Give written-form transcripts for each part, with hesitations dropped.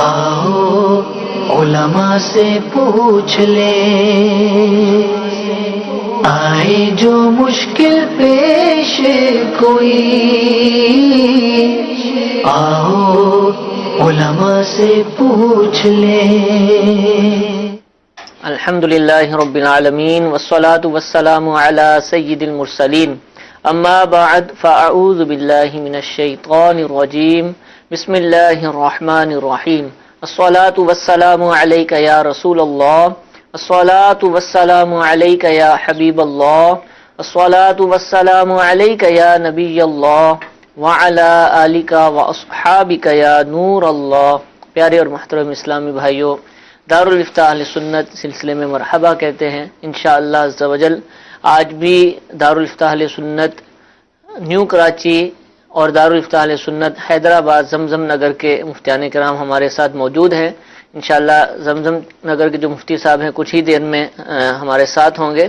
آؤ علماء سے پوچھ لے، آئے جو مشکل پیش کوئی، آؤ علماء سے پوچھ لے۔ الحمدللہ رب العالمین والصلاة والسلام علی سید المرسلین، اما بعد فاعوذ باللہ من الشیطان الرجیم، بسم اللہ الرحمن الرحیم۔ الصلاة والسلام علیک یا رسول اللہ، الصلاة والسلام علیک یا حبیب اللہ، الصلاة والسلام علیک یا نبی اللہ وعلی آلک واصحابک یا نور اللہ۔ پیارے اور محترم اسلامی بھائیوں، دارالفتاح اہل سنت سلسلے میں مرحبا کہتے ہیں انشاءاللہ عز و جل۔ آج بھی دارالفتاح اہل سنت نیو کراچی اور دارالفتاح اہل سنت حیدرآباد زمزم نگر کے مفتیان کرام ہمارے ساتھ موجود ہیں۔ انشاءاللہ زمزم نگر کے جو مفتی صاحب ہیں کچھ ہی دیر میں ہمارے ساتھ ہوں گے۔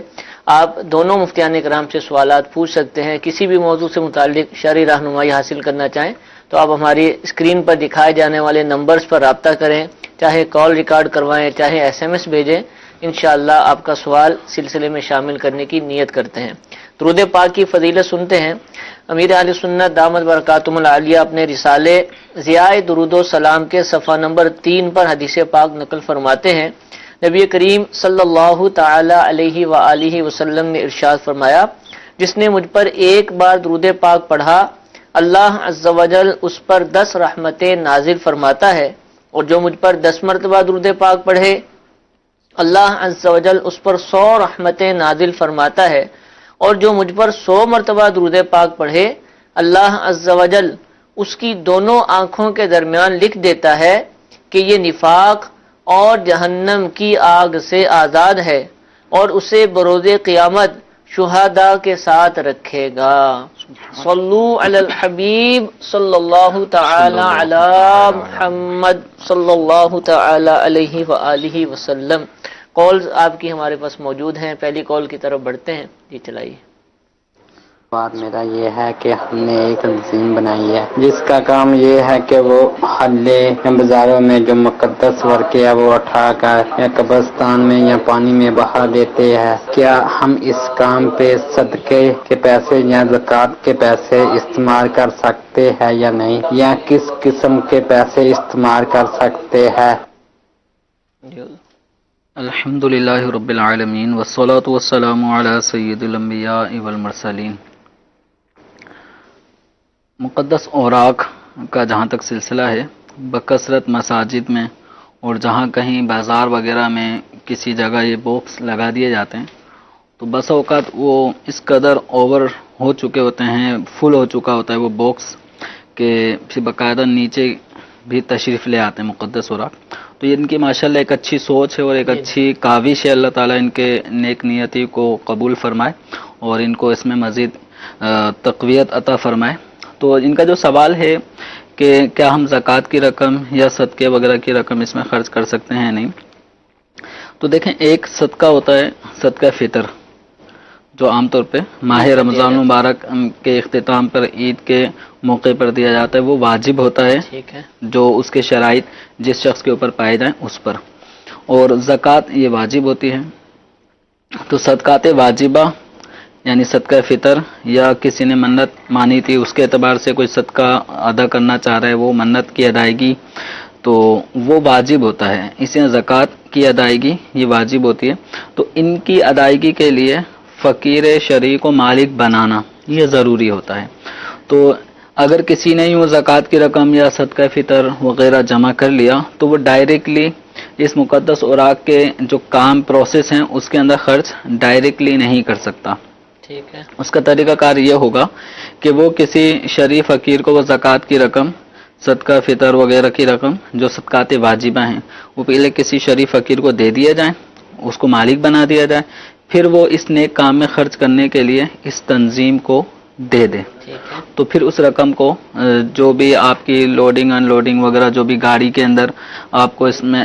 آپ دونوں مفتیان کرام سے سوالات پوچھ سکتے ہیں، کسی بھی موضوع سے متعلق شرعی رہنمائی حاصل کرنا چاہیں تو آپ ہماری اسکرین پر دکھائے جانے والے نمبرز پر رابطہ کریں، چاہے کال ریکارڈ کروائیں، چاہے ایس ایم ایس بھیجیں، انشاءاللہ آپ کا سوال سلسلے میں شامل کرنے کی نیت کرتے ہیں۔ درود پاک کی فضیلت سنتے ہیں۔ امیر اہل سنت دامت برکاتہم العالیہ اپنے رسالے ضیاء درود و سلام کے صفحہ نمبر 3 پر حدیث پاک نقل فرماتے ہیں، نبی کریم صلی اللہ تعالی علیہ وآلہ وسلم نے ارشاد فرمایا، جس نے مجھ پر ایک بار درود پاک پڑھا اللہ عز و جل اس پر 10 رحمتیں نازل فرماتا ہے، اور جو مجھ پر 10 مرتبہ درود پاک پڑھے اللہ عز و جل اس پر 100 رحمتیں نازل فرماتا ہے، اور جو مجھ پر 100 مرتبہ درود پاک پڑھے اللہ عز و جل اس کی دونوں آنکھوں کے درمیان لکھ دیتا ہے کہ یہ نفاق اور جہنم کی آگ سے آزاد ہے، اور اسے بروز قیامت شہداء کے ساتھ رکھے گا۔ صلو علی الحبیب صلی اللہ تعالی علی محمد صلی اللہ تعالی علیہ وآلہ وسلم۔ کالز آپ کی ہمارے پاس موجود ہیں، پہلی کال کی طرف بڑھتے ہیں، جی چلائیے۔ بات میرا یہ ہے کہ ہم نے ایک تنظیم بنائی ہے جس کا کام یہ ہے کہ وہ محلے یا بازاروں میں جو مقدس ورقے ہے وہ اٹھا کر یا قبرستان میں یا پانی میں بہا دیتے ہیں۔ کیا ہم اس کام پہ صدقے کے پیسے یا زکوٰۃ کے پیسے استعمال کر سکتے ہیں یا نہیں، یا کس قسم کے پیسے استعمال کر سکتے ہیں؟ الحمدللہ رب العالمین والصلاة والسلام علی سید الانبیاء والمرسلین۔ مقدس اوراق کا جہاں تک سلسلہ ہے، بکثرت مساجد میں اور جہاں کہیں بازار وغیرہ میں کسی جگہ یہ باکس لگا دیے جاتے ہیں تو بس اوقات وہ اس قدر اوور ہو چکے ہوتے ہیں، فل ہو چکا ہوتا ہے وہ باکس، کہ پھر باقاعدہ نیچے بھی تشریف لے آتے ہیں مقدس اوراق۔ تو یہ ان کی ماشاءاللہ ایک اچھی سوچ ہے اور ایک اچھی کاوش ہے، اللہ تعالیٰ ان کے نیک نیتی کو قبول فرمائے اور ان کو اس میں مزید تقویت عطا فرمائے۔ تو ان کا جو سوال ہے کہ کیا ہم زکوٰۃ کی رقم یا صدقے وغیرہ کی رقم اس میں خرچ کر سکتے ہیں نہیں، تو دیکھیں ایک صدقہ ہوتا ہے صدقہ فطر، جو عام طور پہ ماہ رمضان مبارک کے اختتام پر عید کے موقع پر دیا جاتا ہے، وہ واجب ہوتا ہے جو اس کے شرائط جس شخص کے اوپر پائے جائیں اس پر، اور زکوٰۃ یہ واجب ہوتی ہے۔ تو صدقات واجبہ یعنی صدقہ فطر، یا کسی نے منت مانی تھی اس کے اعتبار سے کوئی صدقہ ادا کرنا چاہ رہا ہے، وہ منت کی ادائیگی تو وہ واجب ہوتا ہے، اسی طرح زکوٰۃ کی ادائیگی یہ واجب ہوتی ہے۔ تو ان کی ادائیگی کے لیے فقیر شرعی کو مالک بنانا یہ ضروری ہوتا ہے۔ تو اگر کسی نے یوں زکوٰۃ کی رقم یا صدقہ فطر وغیرہ جمع کر لیا تو وہ ڈائریکٹلی اس مقدس اوراق کے جو کام پروسیس ہیں اس کے اندر خرچ ڈائریکٹلی نہیں کر سکتا۔ ٹھیک ہے، اس کا طریقہ کار یہ ہوگا کہ وہ کسی شریف فقیر کو وہ زکوٰۃ کی رقم، صدقہ فطر وغیرہ کی رقم جو صدقات واجبہ ہیں وہ پہلے کسی شریف فقیر کو دے دیا جائے، اس کو مالک بنا دیا جائے، پھر وہ اس نیک کام میں خرچ کرنے کے لیے اس تنظیم کو دے دے۔ تو پھر اس رقم کو جو بھی آپ کی لوڈنگ ان لوڈنگ وغیرہ جو بھی گاڑی کے اندر آپ کو اس میں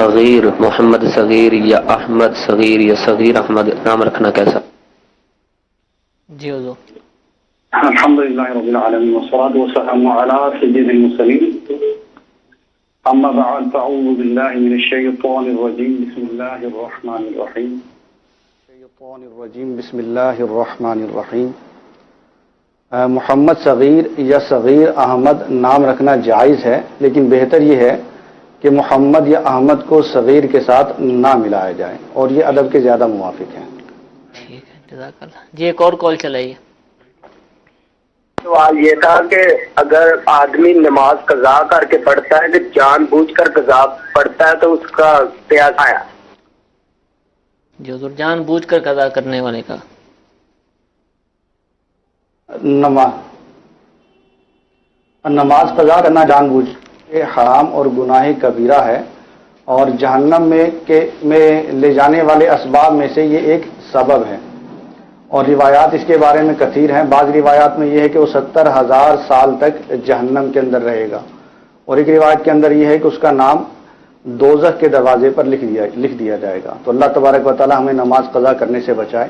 صغیر محمد صغیر یا احمد صغیر یا صغیر احمد نام رکھنا کیسا؟ جی حضور. الحمد لله رب العالمين والصلاة والسلام على سيد المرسلين. أما بعد فأعوذ بالله من الشيطان الرجيم بسم الله الرحمن الرحيم. بسم الله الرحمن الرحيم. محمد صغیر یا صغیر احمد نام رکھنا جائز ہے، لیکن بہتر یہ ہے کہ محمد یا احمد کو صغیر کے ساتھ نہ ملایا جائے، اور یہ ادب کے زیادہ موافق ہے. ٹھیک ہے، جزاک اللہ. جی ایک اور کال چلائیے. سوال یہ تھا کہ اگر آدمی نماز قضا کر کے پڑھتا ہے کہ جان بوجھ کر قضا پڑھتا ہے تو اس کا کیا آیا؟ جی حضور، جان بوجھ کر قضا کرنے والے کا نماز قضا کرنا جان بوجھ کے حرام اور گناہ کبیرہ ہے، اور جہنم میں لے جانے والے اسباب میں سے یہ ایک سبب ہے، اور روایات اس کے بارے میں کثیر ہیں. بعض روایات میں یہ ہے کہ وہ 70,000 سال تک جہنم کے اندر رہے گا، اور ایک روایت کے اندر یہ ہے کہ اس کا نام دوزخ کے دروازے پر لکھ دیا جائے گا. تو اللہ تبارک و تعالی ہمیں نماز قضا کرنے سے بچائے.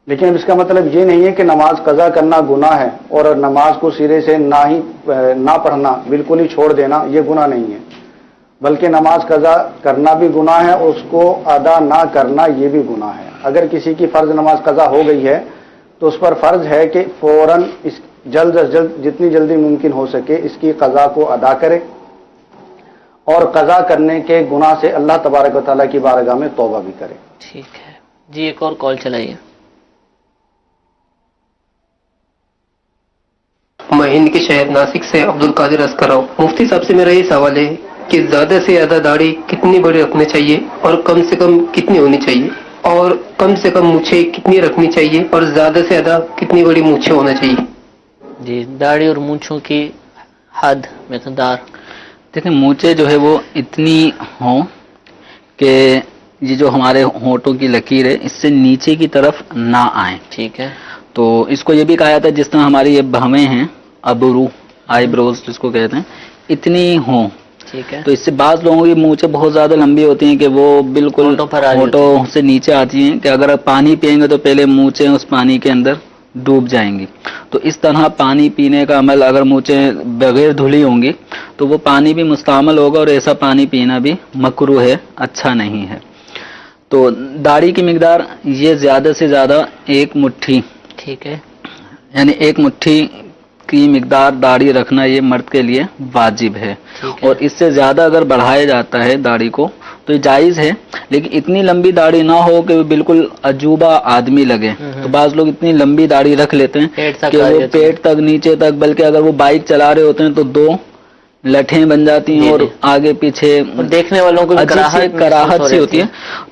لیکن اب اس کا مطلب یہ نہیں ہے کہ نماز قضا کرنا گناہ ہے اور نماز کو سرے سے نہ پڑھنا، بالکل ہی چھوڑ دینا، یہ گناہ نہیں ہے، بلکہ نماز قضا کرنا بھی گناہ ہے، اس کو ادا نہ کرنا یہ بھی گناہ ہے. اگر کسی کی فرض نماز قضا ہو گئی ہے تو اس پر فرض ہے کہ فوراً جلد از جلد جتنی جلدی ممکن ہو سکے اس کی قضا کو ادا کرے، اور قضا کرنے کے گناہ سے اللہ تبارک و تعالیٰ کی بارگاہ میں توبہ بھی کرے. ٹھیک ہے. جی ایک اور کال چلائیے. میں ہند کے شہر ناسک سے عبد القادر اسکر ہوں. مفتی صاحب سے میرا یہ سوال ہے کہ زیادہ سے زیادہ داڑھی کتنی بڑی رکھنی چاہیے اور کم سے کم کتنی ہونی چاہیے، اور کم سے کم مونچھیں کتنی رکھنی چاہیے اور زیادہ سے زیادہ کتنی بڑی مونچھیں ہونا چاہیے؟ جی داڑھی اور مونچھوں کی حد مقدار. دیکھیں مونچھیں جو ہے وہ اتنی ہوں کہ یہ جو ہمارے ہونٹوں کی لکیر ہے اس سے نیچے کی طرف نہ آئیں. ٹھیک ہے. تو اس کو یہ بھی کہا جاتا ہے جس طرح ہماری یہ بھویں ہیں، ابرو آئی بروز جس کو کہتے ہیں، اتنی ہوں. ٹھیک ہے. تو اس سے بعض لوگوں کی مونچھیں بہت زیادہ لمبی ہوتی ہیں کہ وہ بالکل ہونٹوں پر آ جاتی ہیں. ہونٹوں سے نیچے آتی ہیں کہ اگر آپ پانی پئیں گے تو پہلے مونچھیں اس پانی کے اندر ڈوب جائیں گی. تو اس طرح پانی پینے کا عمل، اگر مونچھیں بغیر دھلی ہوں گی تو وہ پانی بھی مستعمل ہوگا، اور ایسا پانی پینا بھی مکروہ ہے، اچھا نہیں ہے. تو داڑھی کی مقدار یہ زیادہ سے زیادہ 1 مٹھی، ٹھیک ہے، یعنی 1 مٹھی کی مقدار داڑھی رکھنا یہ مرد کے لیے واجب ہے. اور اس سے زیادہ اگر بڑھایا جاتا ہے داڑھی کو تو یہ جائز ہے، لیکن اتنی لمبی داڑھی نہ ہو کہ وہ بالکل عجوبہ آدمی لگے. تو بعض لوگ اتنی لمبی داڑھی رکھ لیتے ہیں کہ وہ پیٹ تک نیچے تک، بلکہ اگر وہ بائک چلا رہے ہوتے ہیں تو 2 لٹھیں بن جاتی ہیں اور آگے پیچھے دیکھنے والوں کو کراہت سی ہوتی ہے.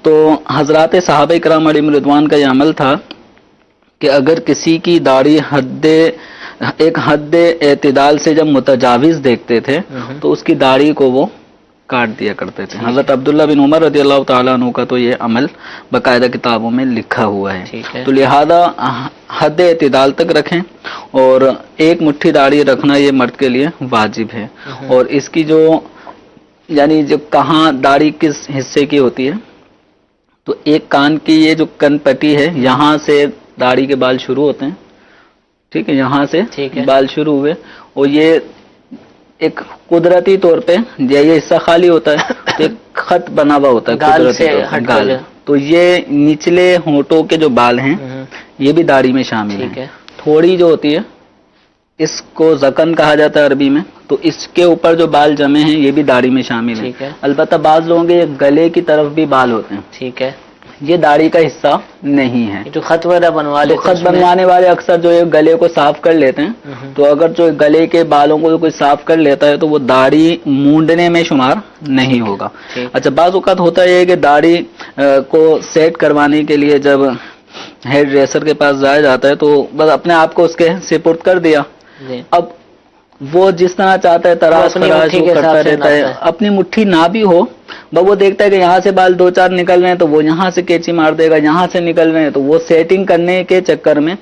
تو حضرات صحابہ کرام علیہم رضوان کا یہ عمل تھا کہ اگر کسی کی داڑھی ایک حد اعتدال سے جب متجاوز دیکھتے تھے تو اس کی داڑھی کو وہ کاٹ دیا کرتے تھے. حضرت عبداللہ بن عمر رضی اللہ تعالیٰ عنہ کا تو یہ عمل باقاعدہ کتابوں میں لکھا ہوا ہے. تو لہذا حد اعتدال تک رکھیں، اور 1 مٹھی داڑھی رکھنا یہ مرد کے لیے واجب ہے. اور اس کی جو یعنی جو کہاں داڑھی کس حصے کی ہوتی ہے، تو ایک کان کی یہ جو کن پٹی ہے یہاں سے داڑھی کے بال شروع ہوتے ہیں. ٹھیک ہے، یہاں سے بال شروع ہوئے، اور یہ ایک قدرتی طور پہ یہ حصہ خالی ہوتا ہے، ایک خط بنا ہوا ہوتا ہے قدرتی گال. تو یہ نچلے ہونٹوں کے جو بال ہیں یہ بھی داڑھی میں شامل ہیں. تھوڑی جو ہوتی ہے اس کو زکن کہا جاتا ہے عربی میں، تو اس کے اوپر جو بال جمے ہیں یہ بھی داڑھی میں شامل ہیں. البتہ بعض لوگوں کے گلے کی طرف بھی بال ہوتے ہیں. ٹھیک ہے، یہ داڑھی کا حصہ نہیں ہے. جو خط وغیرہ خط بنوانے والے اکثر جو ہے گلے کو صاف کر لیتے ہیں. تو اگر جو گلے کے بالوں کو کوئی صاف کر لیتا ہے تو وہ داڑھی مونڈنے میں شمار نہیں ہوگا. اچھا، بعض اوقات ہوتا ہے کہ داڑھی کو سیٹ کروانے کے لیے جب ہیئر ڈریسر کے پاس جایا جاتا ہے تو بس اپنے آپ کو اس کے سپرد کر دیا. اب وہ جس طرح چاہتا ہے تراش کرتا رہتا ہے، اپنی مٹھی نہ بھی ہو، وہ دیکھتا ہے کہ یہاں سے بال 2-4 نکل رہے ہیں تو وہ یہاں سے کینچی مار دے گا، یہاں سے نکل رہے ہیں تو وہ سیٹنگ کرنے کے چکر میں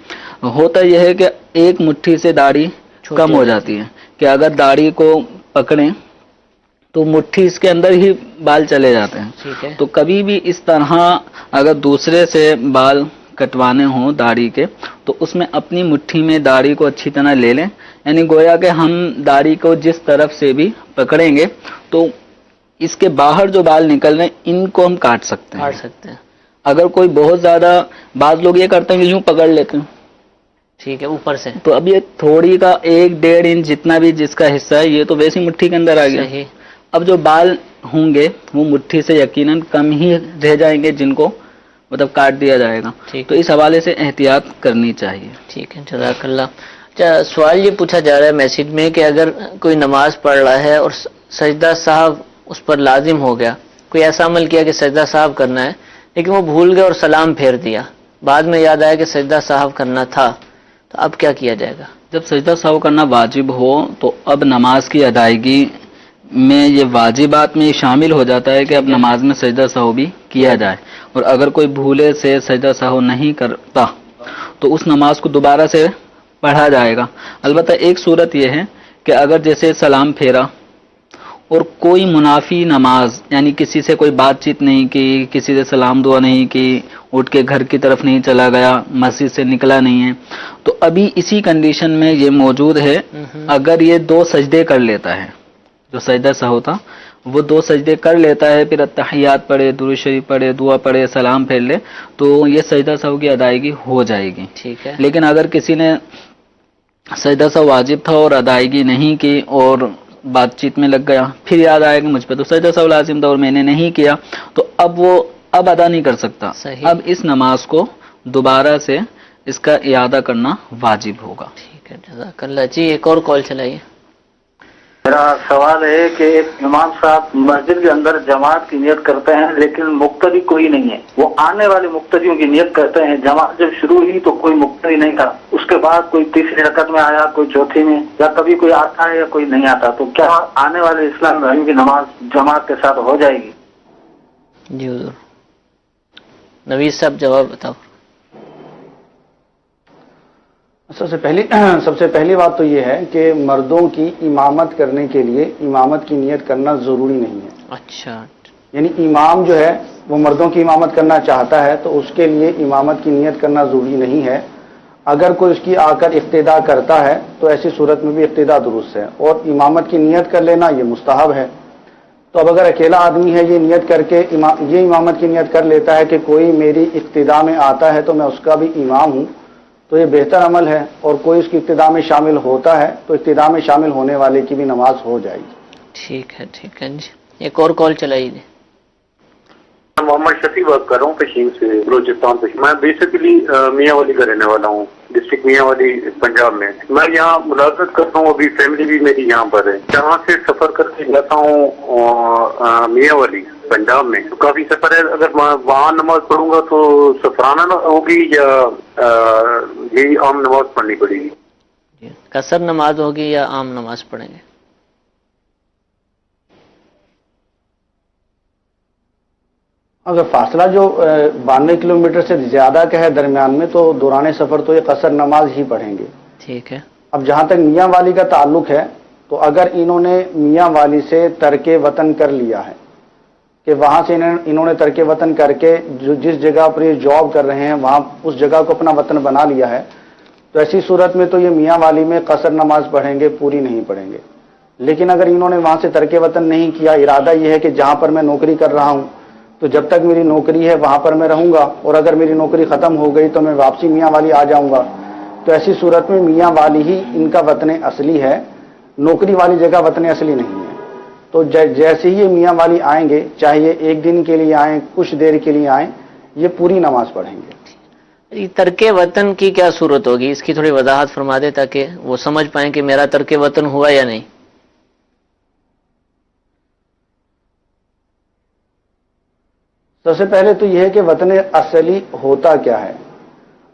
ہوتا یہ ہے کہ 1 مٹھی سے داڑھی کم ہو جاتی ہے. کہ اگر داڑھی کو پکڑیں تو مٹھی اس کے اندر ہی بال چلے جاتے ہیں. ٹھیک ہے. تو کبھی بھی اس طرح اگر دوسرے سے بال کٹوانے ہوں داڑھی کے تو اس میں اپنی مٹھی میں داڑھی کو اچھی طرح لے لیں، یعنی گویا کہ ہم داڑھی کو جس طرف سے بھی پکڑیں گے تو اس کے باہر جو بال نکل رہے ہیں ان کو ہم کاٹ سکتے ہیں. کاٹ سکتے ہیں. اگر کوئی بہت زیادہ، بعض لوگ یہ کرتے ہیں کہ یوں پکڑ لیتے ہیں، ٹھیک ہے، اوپر سے. تو اب یہ تھوڑی کا 1-1.5 انچ جتنا بھی جس کا حصہ ہے یہ تو ویسی مٹھی کے اندر آ گیا. صحیح. اب جو بال ہوں گے وہ مٹھی سے یقیناً کم ہی رہ جائیں گے جن کو مطلب کاٹ دیا جائے گا. ٹھیک. تو اس حوالے سے احتیاط کرنی چاہیے. ٹھیک ہے، جزاک اللہ. اچھا، سوال یہ پوچھا جا رہا ہے میسج میں کہ اگر کوئی نماز پڑھ رہا ہے اور سجدہ صاحب اس پر لازم ہو گیا، کوئی ایسا عمل کیا کہ سجدہ صاحب کرنا ہے لیکن وہ بھول گیا اور سلام پھیر دیا، بعد میں یاد آیا کہ سجدہ صاحب کرنا تھا، تو اب کیا کیا جائے گا؟ جب سجدہ سہو کرنا واجب ہو تو اب نماز کی ادائیگی میں یہ واجبات میں شامل ہو جاتا ہے کہ اب نماز میں سجدہ سہو بھی کیا جائے. اور اگر کوئی بھولے سے سجدہ سہو نہیں کرتا تو اس نماز کو دوبارہ سے پڑھا جائے گا. البتہ ایک صورت یہ ہے کہ اگر جیسے سلام پھیرا اور کوئی منافی نماز، یعنی کسی سے کوئی بات چیت نہیں کی، کسی سے سلام دعا نہیں کی، اٹھ کے گھر کی طرف نہیں چلا گیا، مسجد سے نکلا نہیں ہے، تو ابھی اسی کنڈیشن میں یہ موجود ہے. اگر یہ 2 سجدے کر لیتا ہے، جو سجدہ سہو تھا وہ 2 سجدے کر لیتا ہے، پھر اتحیات پڑھے، درود شریف پڑھے، دعا پڑھے، سلام پھیر لے، تو یہ سجدہ سہو کی ادائیگی ہو جائے گی. ٹھیک ہے. لیکن اگر کسی نے سجدہ سہو واجب تھا اور ادائیگی نہیں کی اور بات چیت میں لگ گیا، پھر یاد آیا کہ مجھ پہ تو سجدہ سہو لازم تھا اور میں نے نہیں کیا، تو اب وہ اب ادا نہیں کر سکتا. صحیح. اب اس نماز کو دوبارہ سے اس کا اعادہ کرنا واجب ہوگا. ٹھیک ہے، جزاک اللہ. جی ایک اور کال چلائیے. میرا سوال ہے کہ ایک امام صاحب مسجد کے اندر جماعت کی نیت کرتے ہیں لیکن مقتدی کوئی نہیں ہے، وہ آنے والے مقتدیوں کی نیت کرتے ہیں. جماعت جب شروع ہوئی تو کوئی مقتدی نہیں تھا، اس کے بعد کوئی تیسری رکعت میں آیا، کوئی چوتھی میں، یا کبھی کوئی آتا ہے یا کوئی نہیں آتا، تو کیا آنے والے اسلام بھائیوں کی نماز جماعت کے ساتھ ہو جائے گی؟ جی حضور. نوید صاحب جواب بتاؤ. سب سے پہلی بات تو یہ ہے کہ مردوں کی امامت کرنے کے لیے امامت کی نیت کرنا ضروری نہیں ہے. اچھا. یعنی امام جو ہے وہ مردوں کی امامت کرنا چاہتا ہے تو اس کے لیے امامت کی نیت کرنا ضروری نہیں ہے. اگر کوئی اس کی آ کر اقتدا کرتا ہے تو ایسی صورت میں بھی اقتدا درست ہے، اور امامت کی نیت کر لینا یہ مستحب ہے. تو اب اگر اکیلا آدمی ہے یہ نیت کر کے یہ امامت کی نیت کر لیتا ہے کہ کوئی میری اقتدا میں آتا ہے تو میں اس کا بھی امام ہوں، تو یہ بہتر عمل ہے. اور کوئی اس کی ابتدا میں شامل ہوتا ہے تو ابتدا میں شامل ہونے والے کی بھی نماز ہو جائے گی. ٹھیک ہے. ٹھیک ہے جی. ایک اور کال چلائیے. محمد شفیع بات کر رہا ہوں پشین سے، بلوچستان سے. میں بیسیکلی میاں والی کا رہنے والا ہوں، ڈسٹرکٹ میاں والی پنجاب میں. میں یہاں ملازمت کرتا ہوں، ابھی فیملی بھی میری یہاں پر ہے. جہاں سے سفر کر کے جاتا ہوں میاں والی پنجاب میں، تو کافی سفر ہے. اگر وہاں نماز پڑھوں گا تو سفرانہ ہوگی یا یہی عام نماز پڑھنی پڑے گی؟ قصر نماز ہوگی یا عام نماز پڑھیں گے؟ اگر فاصلہ جو 92 کلومیٹر سے زیادہ کا ہے درمیان میں تو دوران سفر تو یہ قصر نماز ہی پڑھیں گے. ٹھیک ہے. اب جہاں تک میاں والی کا تعلق ہے تو اگر انہوں نے میاں والی سے ترک وطن کر لیا ہے کہ وہاں سے انہوں نے ترک وطن کر کے جس جگہ پر یہ جاب کر رہے ہیں وہاں اس جگہ کو اپنا وطن بنا لیا ہے، تو ایسی صورت میں تو یہ میاں والی میں قصر نماز پڑھیں گے، پوری نہیں پڑھیں گے. لیکن اگر انہوں نے وہاں سے ترک وطن نہیں کیا، ارادہ یہ ہے کہ جہاں پر میں نوکری کر رہا ہوں تو جب تک میری نوکری ہے وہاں پر میں رہوں گا، اور اگر میری نوکری ختم ہو گئی تو میں واپسی میاں والی آ جاؤں گا، تو ایسی صورت میں میاں والی ہی ان کا وطن اصلی ہے، نوکری والی جگہ وطن اصلی نہیں ہے. تو جیسے ہی یہ میاں والی آئیں گے، چاہے یہ 1 دن کے لیے آئیں، کچھ دیر کے لیے آئیں، یہ پوری نماز پڑھیں گے. ترک وطن کی کیا صورت ہوگی، اس کی تھوڑی وضاحت فرما دے تاکہ وہ سمجھ پائیں کہ میرا ترک وطن ہوا یا نہیں. سب سے پہلے تو یہ ہے کہ وطن اصلی ہوتا کیا ہے.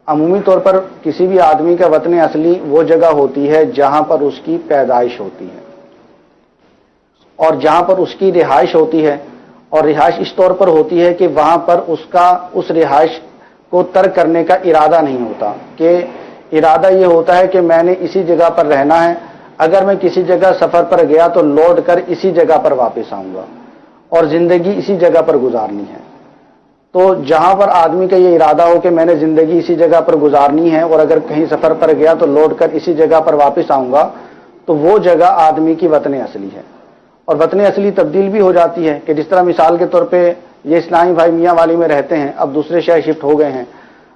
عمومی طور پر کسی بھی آدمی کا وطن اصلی وہ جگہ ہوتی ہے جہاں پر اس کی پیدائش ہوتی ہے اور جہاں پر اس کی رہائش ہوتی ہے. اور رہائش اس طور پر ہوتی ہے کہ وہاں پر اس رہائش کو ترک کرنے کا ارادہ نہیں ہوتا، کہ ارادہ یہ ہوتا ہے کہ میں نے اسی جگہ پر رہنا ہے. اگر میں کسی جگہ سفر پر گیا تو لوٹ کر اسی جگہ پر واپس آؤں گا اور زندگی اسی جگہ پر گزارنی ہے. تو جہاں پر آدمی کا یہ ارادہ ہو کہ میں نے زندگی اسی جگہ پر گزارنی ہے اور اگر کہیں سفر پر گیا تو لوٹ کر اسی جگہ پر واپس آؤں گا، تو وہ جگہ آدمی کی وطن اصلی ہے. اور وطن اصلی تبدیل بھی ہو جاتی ہے کہ جس طرح مثال کے طور پہ یہ اسلامی بھائی میاں والی میں رہتے ہیں، اب دوسرے شہر شفٹ ہو گئے ہیں.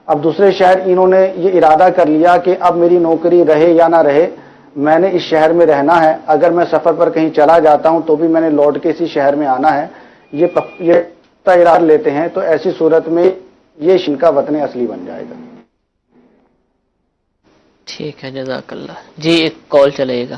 اب دوسرے شہر انہوں نے یہ ارادہ کر لیا کہ اب میری نوکری رہے یا نہ رہے، میں نے اس شہر میں رہنا ہے. اگر میں سفر پر کہیں چلا جاتا ہوں تو بھی میں نے لوٹ کے اسی شہر میں آنا ہے. یہ ارادہ لیتے ہیں تو ایسی صورت میں یہ ان کا وطن اصلی بن جائے گا. ٹھیک ہے، جزاک اللہ. جی ایک کال چلے گا.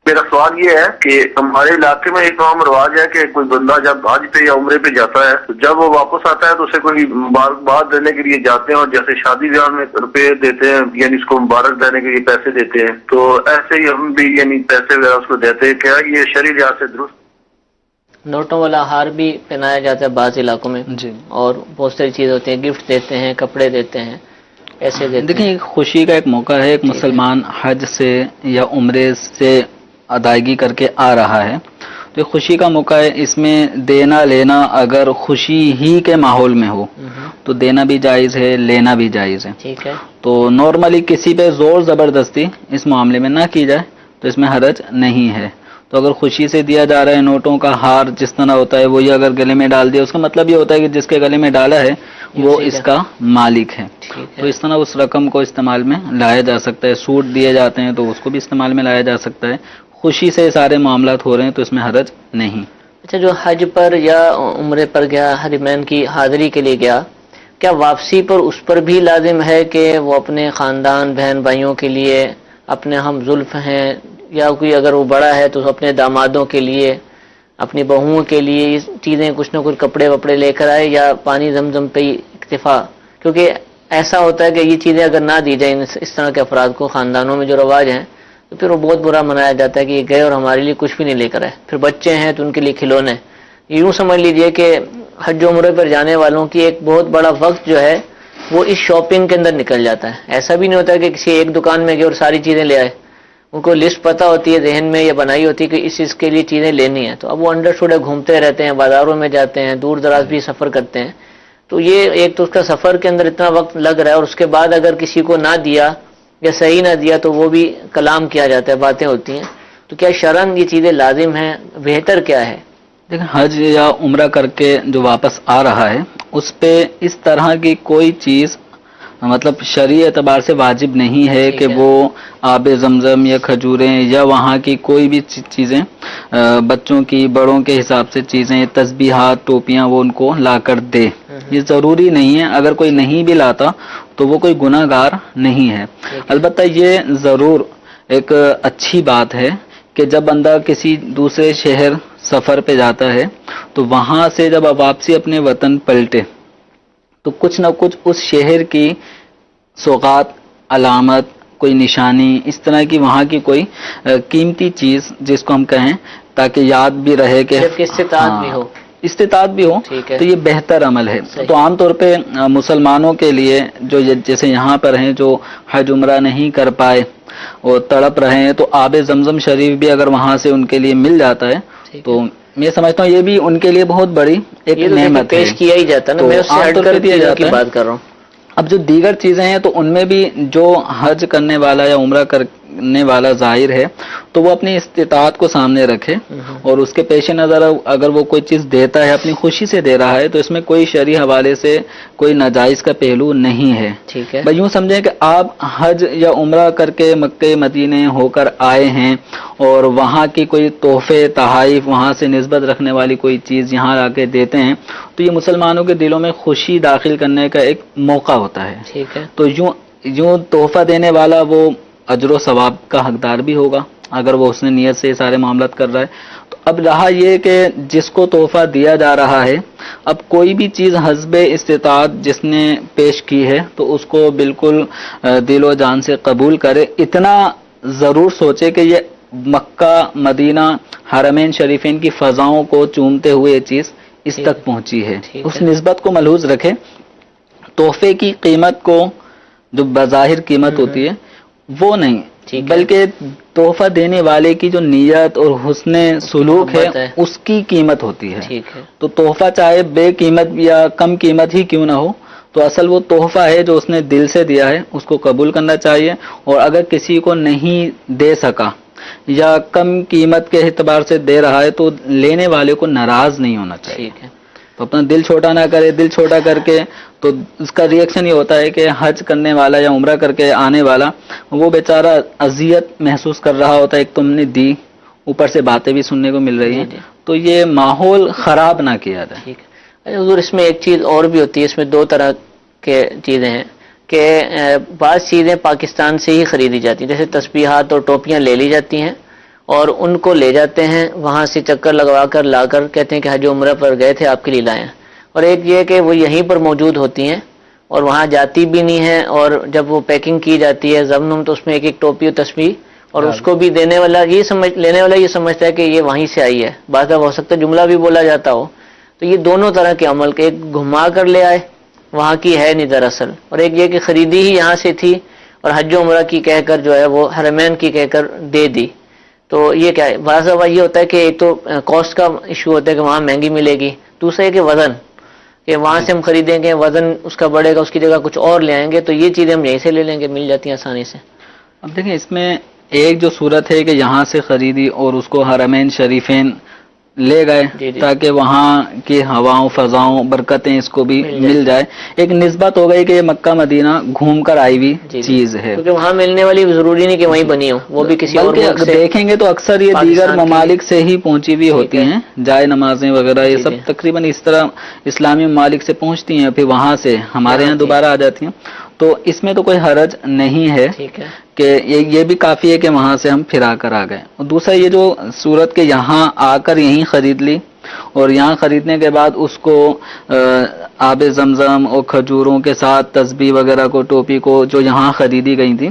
میرا سوال یہ ہے کہ ہمارے علاقے میں ایک عام رواج ہے کہ کوئی بندہ جب حج پہ یا عمرے پہ جاتا ہے تو جب وہ واپس آتا ہے تو اسے کوئی مبارکباد دینے کے لیے جاتے ہیں، اور جیسے شادی بیاہ میں روپے دیتے ہیں یعنی اس کو مبارک دینے کے لیے پیسے دیتے ہیں، تو ایسے ہی ہم بھی یعنی پیسے وغیرہ اس کو دیتے ہیں. کیا یہ شرعی لحاظ سے درست؟ نوٹوں والا ہار بھی پہنایا جاتا ہے بعض علاقوں میں جی. اور بہت ساری چیز ہوتی ہیں، گفٹ دیتے ہیں، کپڑے دیتے ہیں، ایسے دیتے دیکھیں ہیں. ایک خوشی کا ایک موقع ہے. ایک مسلمان حج سے یا عمرے سے ادائیگی کر کے آ رہا ہے تو ایک خوشی کا موقع ہے. اس میں دینا لینا اگر خوشی ہی کے ماحول میں ہو تو دینا بھی جائز ہے، لینا بھی جائز ہے. ٹھیک ہے. تو نارملی کسی پہ زور زبردستی اس معاملے میں نہ کی جائے تو اس میں حرج نہیں ہے. تو اگر خوشی سے دیا جا رہا ہے نوٹوں کا ہار جس طرح ہوتا ہے وہی اگر گلے میں ڈال دیا، اس کا مطلب یہ ہوتا ہے کہ جس کے گلے میں ڈالا ہے وہ اس کا مالک ہے. تو اس طرح اس رقم کو استعمال میں لایا جا سکتا ہے. سوٹ دیے جاتے ہیں تو اس کو بھی استعمال میں لایا جا سکتا ہے. خوشی سے سارے معاملات ہو رہے ہیں تو اس میں حرج نہیں. اچھا، جو حج پر یا عمرے پر گیا، حرمین کی حاضری کے لیے گیا، کیا واپسی پر اس پر بھی لازم ہے کہ وہ اپنے خاندان بہن بھائیوں کے لیے، اپنے ہم زلف ہیں یا کوئی اگر وہ بڑا ہے تو اپنے دامادوں کے لیے، اپنی بہوؤں کے لیے یہ چیزیں کچھ نہ کچھ کپڑے وپڑے لے کر آئے، یا پانی زمزم پہ ہی اکتفا؟ کیونکہ ایسا ہوتا ہے کہ یہ چیزیں اگر نہ دی جائیں اس طرح کے افراد کو، خاندانوں میں جو رواج ہیں، تو پھر وہ بہت برا منایا جاتا ہے کہ یہ گئے اور ہمارے لیے کچھ بھی نہیں لے کر آئے. پھر بچے ہیں تو ان کے لیے کھلونے. یوں سمجھ لیجئے کہ حج و عمرے پر جانے والوں کی ایک بہت بڑا وقت جو ہے وہ اس شاپنگ کے اندر نکل جاتا ہے. ایسا بھی نہیں ہوتا کہ کسی ایک دکان میں گئے اور ساری چیزیں لے آئے. ان کو لسٹ پتہ ہوتی ہے، ذہن میں یہ بنائی ہوتی ہے کہ اس کے لیے چیزیں لینی ہیں، تو اب وہ انڈر گھومتے رہتے ہیں، بازاروں میں جاتے ہیں، دور دراز بھی سفر کرتے ہیں. تو یہ ایک تو اس کا سفر کے اندر اتنا وقت لگ رہا ہے، اور اس کے بعد اگر کسی کو نہ دیا یا صحیح نہ دیا تو وہ بھی کلام کیا جاتا ہے، باتیں ہوتی ہیں. تو کیا شرعاً یہ چیزیں لازم ہیں؟ بہتر کیا ہے؟ دیکھیں حج یا عمرہ کر کے جو واپس آ رہا ہے اس پہ اس طرح کی کوئی چیز مطلب شرعی اعتبار سے واجب نہیں ہے کہ وہ آب زمزم یا کھجوریں یا وہاں کی کوئی بھی چیزیں، بچوں کی بڑوں کے حساب سے چیزیں، تسبیحات، ٹوپیاں وہ ان کو لا کر دے. یہ ضروری نہیں ہے. اگر کوئی نہیں بھی لاتا تو وہ کوئی گناہ گار نہیں ہے. البتہ یہ ضرور ایک اچھی بات ہے کہ جب بندہ کسی دوسرے شہر سفر پہ جاتا ہے تو وہاں سے جب واپسی اپنے وطن پلٹے تو کچھ نہ کچھ اس شہر کی سوغات، علامت، کوئی نشانی، اس طرح کی وہاں کی کوئی قیمتی چیز جس کو ہم کہیں تاکہ یاد بھی رہے کہ استطاعت بھی ہو تو یہ بہتر عمل ہے. تو عام طور پہ مسلمانوں کے لیے جو جیسے یہاں پر ہیں جو حج عمرہ نہیں کر پائے اور تڑپ رہے ہیں تو آب زمزم شریف بھی اگر وہاں سے ان کے لیے مل جاتا ہے تو میں سمجھتا ہوں یہ بھی ان کے لیے بہت بڑی ایک نعمت ہے. پیش کیا ہی جاتا ہے نا، میں اس سے ہٹ کر دیا جاتا ہے بات کر رہا ہوں. اب جو دیگر چیزیں ہیں تو ان میں بھی جو حج کرنے والا یا عمرہ کرنے والا ظاہر ہے تو وہ اپنی استطاعت کو سامنے رکھے اور اس کے پیش نظر اگر وہ کوئی چیز دیتا ہے اپنی خوشی سے دے رہا ہے تو اس میں کوئی شرعی حوالے سے کوئی ناجائز کا پہلو نہیں ہے. ٹھیک ہے. بھائی یوں سمجھیں کہ آپ حج یا عمرہ کر کے مکہ مدینے ہو کر آئے ہیں اور وہاں کی کوئی تحفے تحائف وہاں سے نسبت رکھنے والی کوئی چیز یہاں لا کے دیتے ہیں تو یہ مسلمانوں کے دلوں میں خوشی داخل کرنے کا ایک موقع ہوتا ہے. ٹھیک ہے. تو یوں تحفہ دینے والا وہ اجر و ثواب کا حقدار بھی ہوگا اگر وہ اس نے نیت سے سارے معاملات کر رہا ہے. تو اب رہا یہ کہ جس کو تحفہ دیا جا رہا ہے اب کوئی بھی چیز حسب استطاعت جس نے پیش کی ہے تو اس کو بالکل دل و جان سے قبول کرے. اتنا ضرور سوچے کہ یہ مکہ مدینہ حرمین شریفین کی فضاؤں کو چومتے ہوئے یہ چیز اس تک پہنچی ہے. اس نسبت کو ملحوظ رکھے. تحفے کی قیمت کو جو بظاہر قیمت ہوتی ہے وہ نہیں، بلکہ تحفہ دینے والے کی جو نیت اور حسن سلوک ہے اس کی قیمت ہوتی ہے. ٹھیک ہے. تو تحفہ چاہے بے قیمت یا کم قیمت ہی کیوں نہ ہو، تو اصل وہ تحفہ ہے جو اس نے دل سے دیا ہے، اس کو قبول کرنا چاہیے. اور اگر کسی کو نہیں دے سکا یا کم قیمت کے اعتبار سے دے رہا ہے تو لینے والے کو ناراض نہیں ہونا چاہیے. ٹھیک ہے. تو اپنا دل چھوٹا نہ کرے. دل چھوٹا کر کے تو اس کا ریئیکشن یہ ہوتا ہے کہ حج کرنے والا یا عمرہ کر کے آنے والا وہ بیچارہ اذیت محسوس کر رہا ہوتا ہے. ایک تم نے دی، اوپر سے باتیں بھی سننے کو مل رہی ہیں، تو یہ ماحول خراب نہ کیا جائے. ٹھیک ہے. حضور اس میں ایک چیز اور بھی ہوتی ہے، اس میں دو طرح کے چیزیں ہیں کہ بعض چیزیں پاکستان سے ہی خریدی جاتی ہیں، جیسے تسبیحات اور ٹوپیاں لے لی جاتی ہیں اور ان کو لے جاتے ہیں وہاں سے چکر لگوا کر لا کر کہتے ہیں کہ حج عمرہ پر گئے تھے آپ کے لیے لائے ہیں. اور ایک یہ کہ وہ یہیں پر موجود ہوتی ہیں اور وہاں جاتی بھی نہیں ہیں، اور جب وہ پیکنگ کی جاتی ہے ضمن تو اس میں ایک ایک ٹوپی اور تسبیح، اور اس کو بھی دینے والا لینے والا یہ سمجھتا ہے کہ یہ وہیں سے آئی ہے. بعض دفعہ ہو سکتا ہے جملہ بھی بولا جاتا ہو. تو یہ دونوں طرح کے عمل کے، ایک گھما کر لے آئے وہاں کی ہے نہیں دراصل، اور ایک یہ کہ خریدی ہی یہاں سے تھی اور حج و عمرہ کی کہہ کر جو ہے وہ حرمین کی کہہ کر دے دی. تو یہ کیا ہے، بعض دفعہ یہ ہوتا ہے کہ ایک تو کاسٹ کا ایشو ہوتا ہے کہ وہاں مہنگی ملے گی، دوسرا ہے کہ وزن، کہ وہاں سے ہم خریدیں گے وزن اس کا بڑھے گا، اس کی جگہ کچھ اور لے آئیں گے، تو یہ چیزیں ہم یہیں سے لے لیں گے، مل جاتی ہیں آسانی سے. اب دیکھیں اس میں ایک جو صورت ہے کہ یہاں سے خریدی اور اس کو حرمین شریفین لے گئے تاکہ وہاں کی ہواؤں فضاؤں برکتیں اس کو بھی مل جائے. ایک نسبت ہو گئی کہ یہ مکہ مدینہ گھوم کر آئی ہوئی چیز ہے، کیونکہ وہاں ملنے والی ضروری نہیں کہ وہیں بنی ہو، وہ بھی کسی اور ملک سے دیکھیں گے تو اکثر یہ دیگر ممالک سے ہی پہنچی ہوئی ہوتی ہیں. جائے نمازیں وغیرہ یہ سب تقریباً اس طرح اسلامی ممالک سے پہنچتی ہیں، پھر وہاں سے ہمارے یہاں دوبارہ آ جاتی ہیں. تو اس میں تو کوئی حرج نہیں ہے کہ یہ بھی کافی ہے کہ وہاں سے ہم پھرا کر آ گئے. اور دوسرا یہ جو صورت کہ یہاں آ کر یہیں خرید لی اور یہاں خریدنے کے بعد اس کو آب زمزم اور کھجوروں کے ساتھ تسبیح وغیرہ کو ٹوپی کو جو یہاں خریدی گئی تھی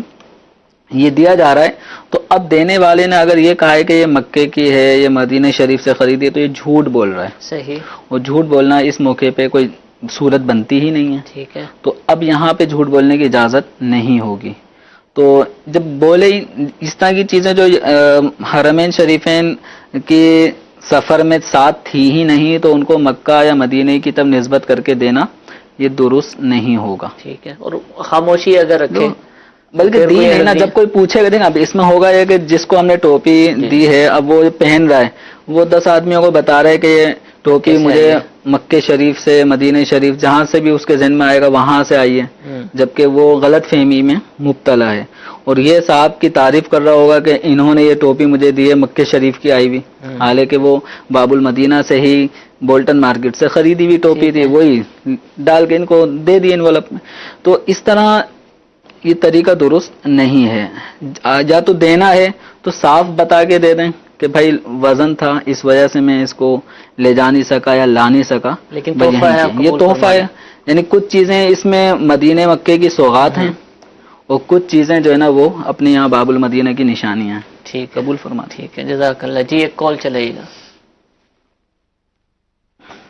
یہ دیا جا رہا ہے، تو اب دینے والے نے اگر یہ کہا ہے کہ یہ مکے کی ہے، یہ مدینہ شریف سے خریدی ہے، تو یہ جھوٹ بول رہا ہے. صحیح. اور جھوٹ بولنا اس موقع پہ کوئی صورت بنتی ہی نہیں ہے. ٹھیک ہے. تو اب یہاں پہ جھوٹ بولنے کی اجازت نہیں ہوگی. تو جب بولے اس طرح کی چیزیں جو حرمین شریفین کی سفر میں ساتھ تھی ہی نہیں، تو ان کو مکہ یا مدینہ کی طرف نسبت کر کے دینا یہ درست نہیں ہوگا. ٹھیک ہے. اور خاموشی اگر رکھے، بلکہ دی نہیں نا، جب کوئی پوچھے گا دیکھیں اب اس میں ہوگا یہ کہ جس کو ہم نے ٹوپی دی ہے اب وہ پہن رہا ہے، وہ 10 آدمیوں کو بتا رہا ہے کہ یہ ٹوپی مجھے مکے شریف سے مدینہ شریف جہاں سے بھی اس کے ذہن میں آئے گا وہاں سے آئی ہے، جبکہ وہ غلط فہمی میں مبتلا ہے. اور یہ صاحب کی تعریف کر رہا ہوگا کہ انہوں نے یہ ٹوپی مجھے دی ہے مکے شریف کی آئی ہوئی، حالانکہ وہ باب المدینہ سے ہی بولٹن مارکیٹ سے خریدی ہوئی ٹوپی تھی، وہی ڈال کے ان کو دے دی انویلپ میں. تو اس طرح یہ طریقہ درست نہیں ہے. یا تو دینا ہے تو صاف بتا کے دے دیں کہ بھائی وزن تھا اس وجہ سے میں اس کو لے جا نہیں سکا یا لا نہیں سکا، لیکن تحفہ ہے، یہ تحفہ ہے. یعنی کچھ چیزیں اس میں مدینہ مکے کی سوغات ہیں اور کچھ چیزیں جو ہے نا وہ اپنے یہاں باب المدینہ کی نشانیاں ہیں. ٹھیک، قبول فرما. ٹھیک ہے، جزاک اللہ. جی ایک کال چلے گا.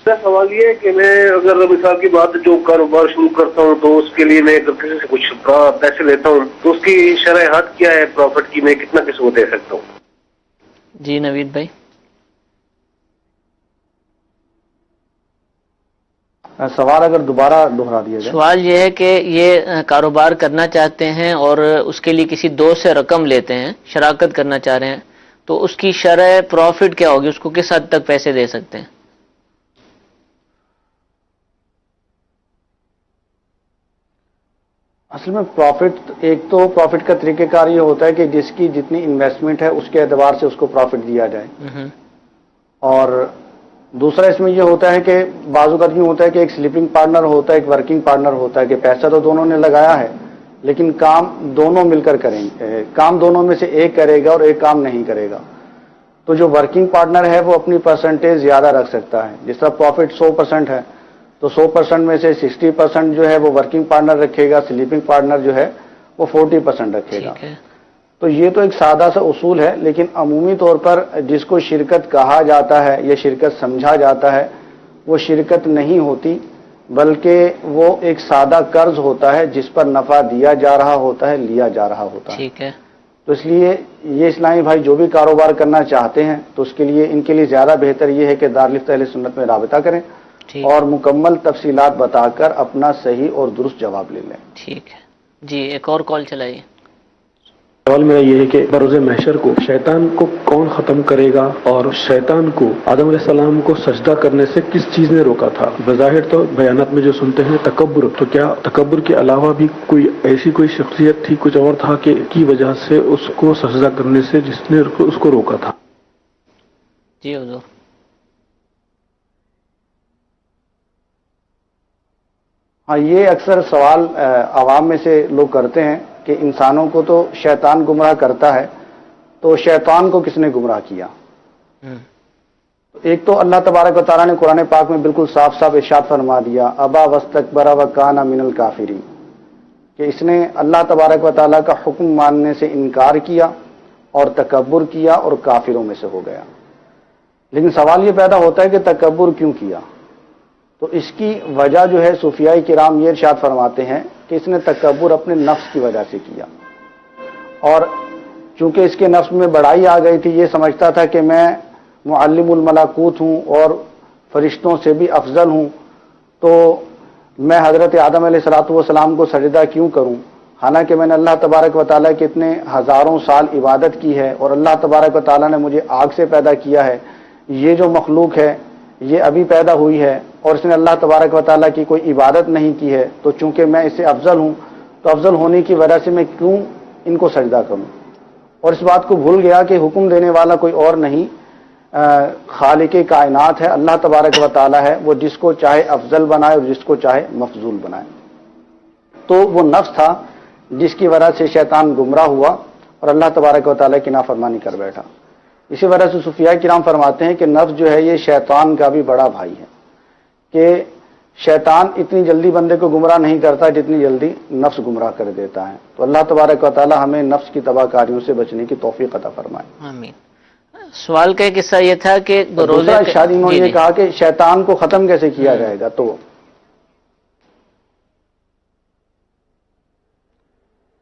میرا سوال یہ ہے کہ میں اگر مثال کی بات جو کاروبار شروع کرتا ہوں تو اس کے لیے میں اگر کسی سے کچھ پیسے لیتا ہوں تو اس کی شرح حد کیا ہے پروفٹ کی، میں کتنا کسی کو دے سکتا ہوں؟ جی نوید بھائی. سوال اگر دوبارہ دہرا دیا جائے. سوال یہ ہے کہ یہ کاروبار کرنا چاہتے ہیں اور اس کے لیے کسی دوست سے رقم لیتے ہیں، شراکت کرنا چاہ رہے ہیں، تو اس کی شرح پروفٹ کیا ہوگی، اس کو کس حد تک پیسے دے سکتے ہیں؟ اصل میں پروفٹ، ایک تو پروفٹ کا طریقہ کار یہ ہوتا ہے کہ جس کی جتنی انویسٹمنٹ ہے اس کے اعتبار سے اس کو پروفٹ دیا جائے. اور دوسرا اس میں یہ ہوتا ہے کہ بعض اوقات یوں ہوتا ہے کہ ایک سلیپنگ پارٹنر ہوتا ہے، ایک ورکنگ پارٹنر ہوتا ہے، کہ پیسہ تو دونوں نے لگایا ہے لیکن کام دونوں مل کر کریں گے، کام دونوں میں سے ایک کرے گا اور ایک کام نہیں کرے گا. تو جو ورکنگ پارٹنر ہے وہ اپنی پرسنٹیج زیادہ رکھ سکتا ہے. جس طرح پروفٹ 100% ہے تو 100% میں سے 60% جو ہے وہ ورکنگ پارٹنر رکھے گا، سلیپنگ پارٹنر جو ہے وہ 40% رکھے گا. تو یہ تو ایک سادہ سا اصول ہے، لیکن عمومی طور پر جس کو شرکت کہا جاتا ہے یا شرکت سمجھا جاتا ہے وہ شرکت نہیں ہوتی، بلکہ وہ ایک سادہ قرض ہوتا ہے جس پر نفع دیا جا رہا ہوتا ہے، لیا جا رہا ہوتا ہے. ٹھیک ہے. تو اس لیے یہ اسلامی بھائی جو بھی کاروبار کرنا چاہتے ہیں تو اس کے لیے ان کے لیے زیادہ بہتر یہ ہے کہ دارالفت اہل سنت میں رابطہ کریں اور مکمل تفصیلات بتا کر اپنا صحیح اور درست جواب لے لیں. ٹھیک ہے جی، ایک اور کال چلائیے. سوال میرا یہ ہے کہ بروز محشر کو شیطان کو کون ختم کرے گا، اور شیطان کو آدم علیہ السلام کو سجدہ کرنے سے کس چیز نے روکا تھا؟ بظاہر تو بیانات میں جو سنتے ہیں تکبر، تو کیا تکبر کے علاوہ بھی کوئی ایسی کوئی شخصیت تھی، کچھ اور تھا کہ کی وجہ سے اس کو سجدہ کرنے سے جس نے اس کو روکا تھا؟ جی حضور. ہاں، یہ اکثر سوال عوام میں سے لوگ کرتے ہیں کہ انسانوں کو تو شیطان گمراہ کرتا ہے، تو شیطان کو کس نے گمراہ کیا؟ ایک تو اللہ تبارک و تعالیٰ نے قرآن پاک میں بالکل صاف صاف ارشاد فرما دیا، ابا واستکبر وکان من الکافرین، کہ اس نے اللہ تبارک و تعالیٰ کا حکم ماننے سے انکار کیا اور تکبر کیا اور کافروں میں سے ہو گیا. لیکن سوال یہ پیدا ہوتا ہے کہ تکبر کیوں کیا؟ تو اس کی وجہ جو ہے صوفیاء کرام یہ ارشاد فرماتے ہیں کہ اس نے تکبر اپنے نفس کی وجہ سے کیا، اور چونکہ اس کے نفس میں بڑائی آ گئی تھی، یہ سمجھتا تھا کہ میں معلم الملکوت ہوں اور فرشتوں سے بھی افضل ہوں، تو میں حضرت آدم علیہ السلام کو سجدہ کیوں کروں، حالانکہ میں نے اللہ تبارک و تعالیٰ کی اتنے ہزاروں سال عبادت کی ہے اور اللہ تبارک و تعالیٰ نے مجھے آگ سے پیدا کیا ہے، یہ جو مخلوق ہے یہ ابھی پیدا ہوئی ہے اور اس نے اللہ تبارک و تعالیٰ کی کوئی عبادت نہیں کی ہے، تو چونکہ میں اس سے افضل ہوں تو افضل ہونے کی وجہ سے میں کیوں ان کو سجدہ کروں. اور اس بات کو بھول گیا کہ حکم دینے والا کوئی اور نہیں، خالق کائنات ہے، اللہ تبارک و تعالیٰ ہے، وہ جس کو چاہے افضل بنائے اور جس کو چاہے مفضول بنائے. تو وہ نفس تھا جس کی وجہ سے شیطان گمراہ ہوا اور اللہ تبارک و تعالیٰ کی نافرمانی کر بیٹھا. اسی وجہ سے صوفیاء کرام فرماتے ہیں کہ نفس جو ہے یہ شیطان کا بھی بڑا بھائی ہے، کہ شیطان اتنی جلدی بندے کو گمراہ نہیں کرتا جتنی جلدی نفس گمراہ کر دیتا ہے. تو اللہ تبارک و تعالیٰ ہمیں نفس کی تباہ کاریوں سے بچنے کی توفیق عطا فرمائے. آمین. سوال کا ایک حصہ یہ تھا کہ دوسرا ارشاد انہوں نے یہ کہا کہ شیطان کو ختم کیسے کیا جائے گا، تو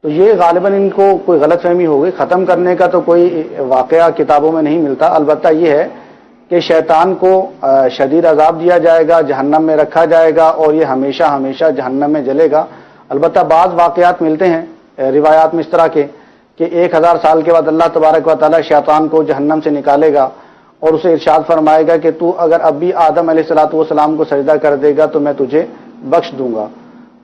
یہ غالباً ان کو کوئی غلط فہمی ہو گئی. ختم کرنے کا تو کوئی واقعہ کتابوں میں نہیں ملتا، البتہ یہ ہے کہ شیطان کو شدید عذاب دیا جائے گا، جہنم میں رکھا جائے گا اور یہ ہمیشہ ہمیشہ جہنم میں جلے گا. البتہ بعض واقعات ملتے ہیں روایات میں اس طرح کے کہ 1000 سال کے بعد اللہ تبارک و تعالیٰ شیطان کو جہنم سے نکالے گا اور اسے ارشاد فرمائے گا کہ تو اگر اب بھی آدم علیہ السلام کو سجدہ کر دے گا تو میں تجھے بخش دوں گا.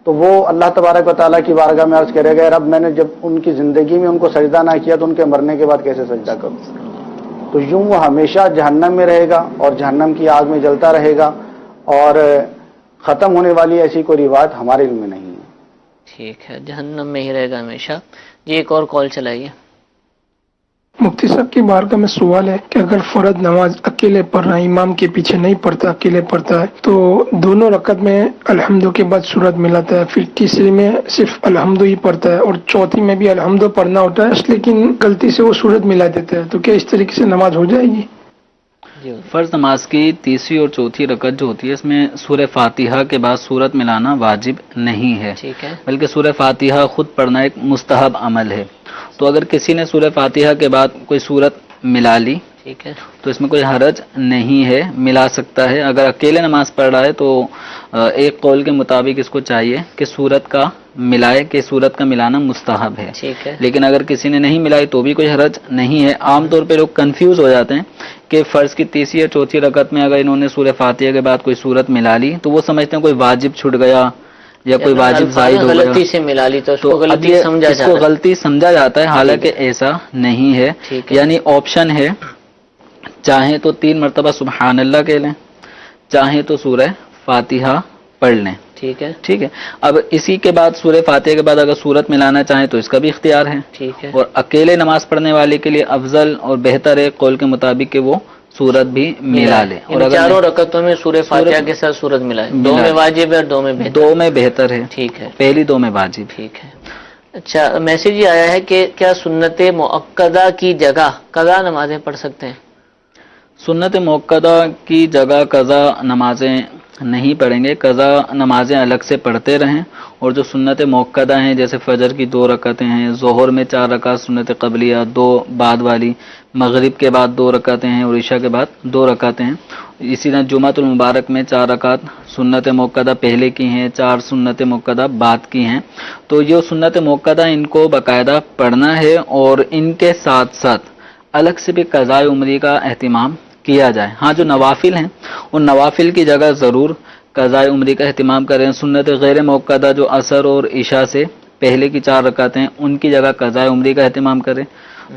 تو وہ اللہ تبارک و تعالیٰ کی بارگاہ میں عرض کرے گا، رب میں نے جب ان کی زندگی میں ان کو سجدہ نہ کیا تو ان کے مرنے کے بعد کیسے سجدہ کروں؟ تو یوں وہ ہمیشہ جہنم میں رہے گا اور جہنم کی آگ میں جلتا رہے گا، اور ختم ہونے والی ایسی کوئی روایت ہمارے علم میں نہیں ہے. ٹھیک ہے، جہنم میں ہی رہے گا ہمیشہ. جی ایک اور کال چلائیے. مفتی صاحب کی بارگاہ میں سوال ہے کہ اگر فرض نماز اکیلے پڑھ رہا ہے، امام کے پیچھے نہیں پڑھتا، اکیلے پڑھتا ہے، تو دونوں رکعت میں الحمدو کے بعد سورت ملاتا ہے، پھر تیسری میں صرف الحمدو ہی پڑھتا ہے اور چوتھی میں بھی الحمدو پڑھنا ہوتا ہے، لیکن غلطی سے وہ سورت ملا دیتا ہے، تو کیا اس طریقے سے نماز ہو جائے گی؟ فرض نماز کی تیسری اور چوتھی رکعت جو ہوتی ہے اس میں سورہ فاتحہ کے بعد سورت ملانا واجب نہیں ہے، بلکہ سورہ فاتحہ خود پڑھنا ایک مستحب عمل ہے. تو اگر کسی نے سورہ فاتحہ کے بعد کوئی سورت ملا لی تو اس میں کوئی حرج نہیں ہے، ملا سکتا ہے. اگر اکیلے نماز پڑھ رہا ہے تو ایک قول کے مطابق اس کو چاہیے کہ سورت کا ملائے، کہ سورت کا ملانا مستحب ہے. لیکن اگر کسی نے نہیں ملائی تو بھی کوئی حرج نہیں ہے. عام طور پہ لوگ کنفیوز ہو جاتے ہیں کہ فرض کی تیسری یا چوتھی رکعت میں اگر انہوں نے سورہ فاتحہ کے بعد کوئی سورت ملا لی تو وہ سمجھتے ہیں کوئی واجب چھوٹ گیا یا کوئی واجب زائد ہو گیا، غلطی سے ملا لی تو اس کو غلطی سمجھا جاتا ہے، حالانکہ ایسا نہیں ہے. یعنی آپشن ہے، چاہیں تو 3 مرتبہ سبحان اللہ کہہ لیں، چاہیں تو سورہ فاتحہ پڑھ لیں. ٹھیک ہے. اب اسی کے بعد سورہ فاتحہ کے بعد اگر سورت ملانا چاہیں تو اس کا بھی اختیار ہے. اور اکیلے نماز پڑھنے والے کے لیے افضل اور بہتر ہے قول کے مطابق کہ وہ سورت بھی ملا لے. اور چاروں رکعتوں میں سورہ فاتحہ کے ساتھ سورت ملائے، 2 میں واجب ہے اور 2 میں بہتر. 2 میں بہتر ہے. ٹھیک ہے. پہلی 2 میں واجب. ٹھیک ہے. اچھا، میسج یہ آیا ہے کہ کیا سنت مؤکدہ کی جگہ قضا نمازیں پڑھ سکتے ہیں؟ سنت مؤکدہ کی جگہ قضا نمازیں نہیں پڑھیں گے، قضا نمازیں الگ سے پڑھتے رہیں اور جو سنت موقدہ ہیں جیسے فجر کی 2 رکعتیں ہیں، ظہر میں 4 رکعت سنت قبلیہ، 2 بعد والی، مغرب کے بعد 2 رکعتیں ہیں اور عشاء کے بعد 2 رکعتیں ہیں. اسی طرح جمعۃ المبارک میں 4 رکعت سنت موقدہ پہلے کی ہیں، 4 سنت موقدہ بعد کی ہیں. تو یہ سنت موقدہ ان کو باقاعدہ پڑھنا ہے اور ان کے ساتھ ساتھ الگ سے بھی قضاء عمری کا اہتمام کیا جائے. ہاں جو نوافل ہیں ان نوافل کی جگہ ضرور قضاء عمری کا اہتمام کریں. سنت غیر موقدہ جو عصر اور عشاء سے پہلے کی 4 رکعتیں ہیں ان کی جگہ قضاء عمری کا اہتمام کریں.